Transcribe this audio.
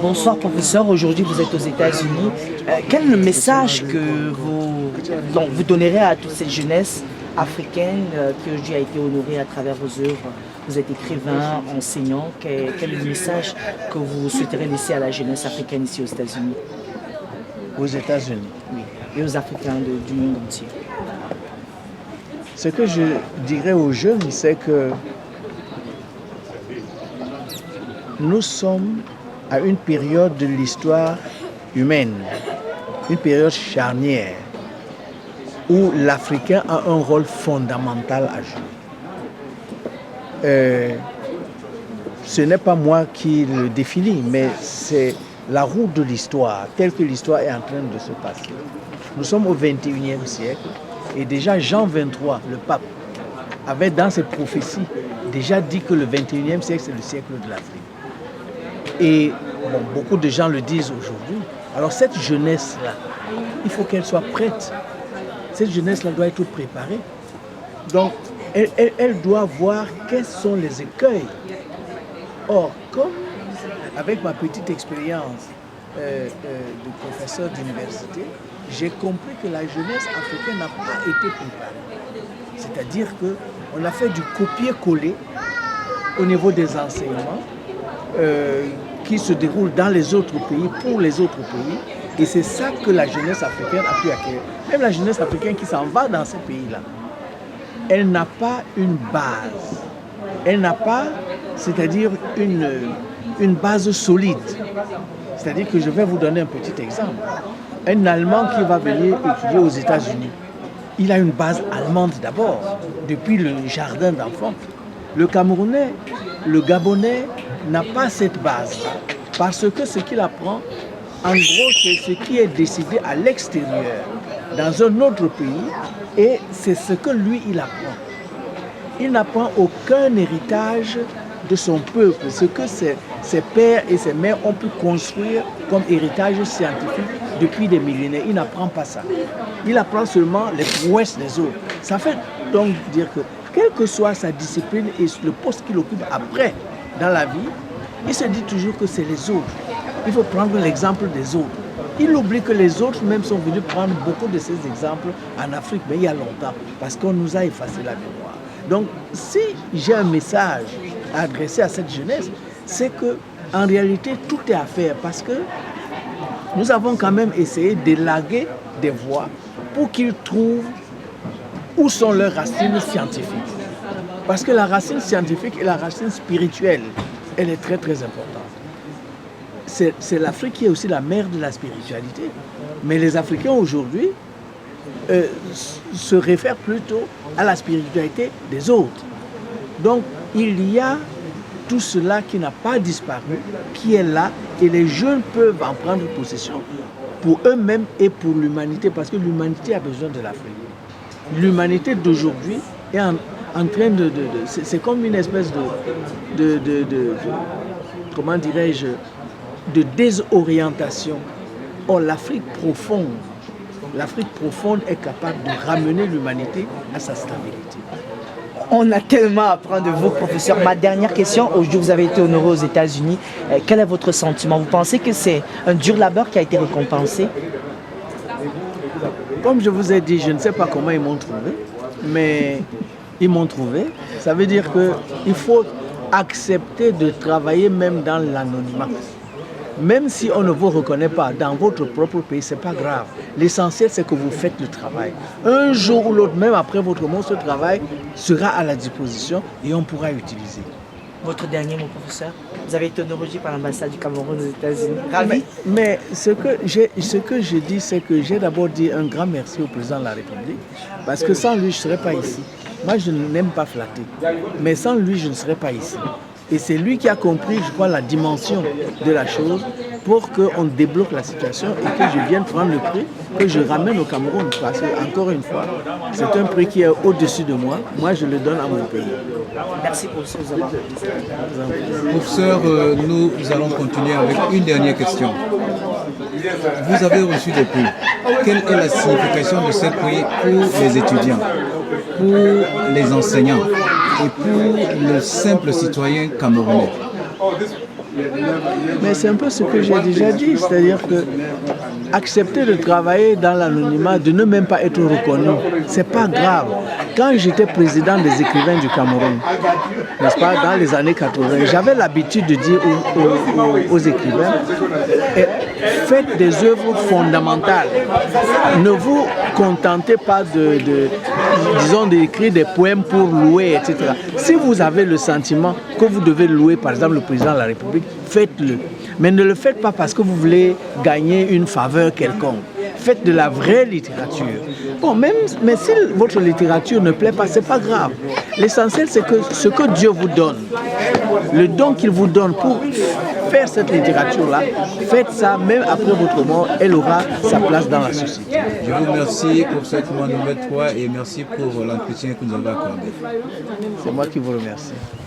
Bonsoir professeur, aujourd'hui vous êtes aux États-Unis. Quel est le message que vous donnerez à toute cette jeunesse africaine que Dieu a été honoré à travers vos œuvres? Vous êtes écrivain, enseignant. Quel est le message que vous souhaiterez laisser à la jeunesse africaine ici aux États-Unis? Aux États-Unis? Oui, et aux Africains du monde entier. Ce que je dirais aux jeunes, c'est que nous sommes à une période de l'histoire humaine, une période charnière, où l'Africain a un rôle fondamental à jouer. Ce n'est pas moi qui le définis, mais c'est la route de l'histoire, telle que l'histoire est en train de se passer. Nous sommes au XXIe siècle et déjà Jean XXIII, le pape, avait dans ses prophéties déjà dit que le XXIe siècle, c'est le siècle de l'Afrique. Et bon, beaucoup de gens le disent aujourd'hui. Alors cette jeunesse-là, il faut qu'elle soit prête. Cette jeunesse-là doit être préparée. Donc, elle doit voir quels sont les écueils. Or, comme avec ma petite expérience de professeur d'université, j'ai compris que la jeunesse africaine n'a pas été préparée. C'est-à-dire qu'on a fait du copier-coller au niveau des enseignements qui se déroulent dans les autres pays, pour les autres pays. Et c'est ça que la jeunesse africaine a pu acquérir. Même la jeunesse africaine qui s'en va dans ces pays-là, elle n'a pas une base. Elle n'a pas, c'est-à-dire une base solide. C'est-à-dire que je vais vous donner un petit exemple. Un Allemand qui va venir étudier aux États-Unis, il a une base allemande d'abord, depuis le jardin d'enfants. Le Camerounais, le Gabonais n'a pas cette base. Parce que ce qu'il apprend, en gros, c'est ce qui est décidé à l'extérieur, dans un autre pays, et c'est ce que lui, il apprend. Il n'apprend aucun héritage de son peuple, ce que ses pères et ses mères ont pu construire comme héritage scientifique depuis des millénaires. Il n'apprend pas ça. Il apprend seulement les prouesses des autres. Ça fait donc dire que, quelle que soit sa discipline et le poste qu'il occupe après dans la vie, il se dit toujours que c'est les autres. Il faut prendre l'exemple des autres. Il oublie que les autres même sont venus prendre beaucoup de ces exemples en Afrique, mais il y a longtemps, parce qu'on nous a effacé la mémoire. Donc, si j'ai un message à adresser à cette jeunesse, c'est que en réalité, tout est à faire, parce que nous avons quand même essayé d'élaguer des voies pour qu'ils trouvent où sont leurs racines scientifiques. Parce que la racine scientifique et la racine spirituelle, elle est très très importante. C'est l'Afrique qui est aussi la mère de la spiritualité. Mais les Africains aujourd'hui se réfèrent plutôt à la spiritualité des autres. Donc il y a tout cela qui n'a pas disparu, qui est là, et les jeunes peuvent en prendre possession pour eux-mêmes et pour l'humanité, parce que l'humanité a besoin de l'Afrique. L'humanité d'aujourd'hui est en train de c'est comme une espèce de comment dirais-je, de désorientation. Or, l'Afrique profonde est capable de ramener l'humanité à sa stabilité. On a tellement à apprendre de vous, professeur. Ma dernière question, aujourd'hui vous avez été honoré aux États-Unis. Quel est votre sentiment? Vous pensez que c'est un dur labeur qui a été récompensé? Comme je vous ai dit, je ne sais pas comment ils m'ont trouvé, mais ils m'ont trouvé. Ça veut dire qu'il faut accepter de travailler même dans l'anonymat. Même si on ne vous reconnaît pas dans votre propre pays, ce n'est pas grave. L'essentiel, c'est que vous faites le travail. Un jour ou l'autre, même après votre mort, ce travail sera à la disposition et on pourra utiliser. Votre dernier mot, professeur? Vous avez été honoré par l'ambassade du Cameroun aux États-Unis. Ravi. Mais ce que je dis, c'est que j'ai d'abord dit un grand merci au président de la République, parce que sans lui, je ne serais pas ici. Moi, je n'aime pas flatter, mais sans lui, je ne serais pas ici. Et c'est lui qui a compris, je crois, la dimension de la chose pour qu'on débloque la situation et que je vienne prendre le prix, que je ramène au Cameroun. Parce que, encore une fois, c'est un prix qui est au-dessus de moi. Moi, je le donne à mon pays. Merci pour ce que Professeur, nous allons continuer avec une dernière question. Vous avez reçu des prix. Quelle est la signification de ces prix pour les étudiants, pour les enseignants et pour le simple citoyen camerounais? Mais c'est un peu ce que j'ai déjà dit, c'est-à-dire que accepter de travailler dans l'anonymat, de ne même pas être reconnu, c'est pas grave. Quand j'étais président des écrivains du Cameroun, n'est-ce pas, dans les années 80, j'avais l'habitude de dire aux écrivains, faites des œuvres fondamentales. Ne vous contentez pas disons, d'écrire des poèmes pour louer, etc. Si vous avez le sentiment que vous devez louer, par exemple, le président de la République, faites-le. Mais ne le faites pas parce que vous voulez gagner une faveur quelconque. Faites de la vraie littérature. Bon, mais si votre littérature ne plaît pas, c'est pas grave. L'essentiel, c'est que ce que Dieu vous donne, le don qu'il vous donne pour faire cette littérature-là, faites ça, même après votre mort, elle aura sa place dans la société. Je vous remercie pour cette nouvelle fois et merci pour l'entretien que nous avons accordé. C'est moi qui vous remercie.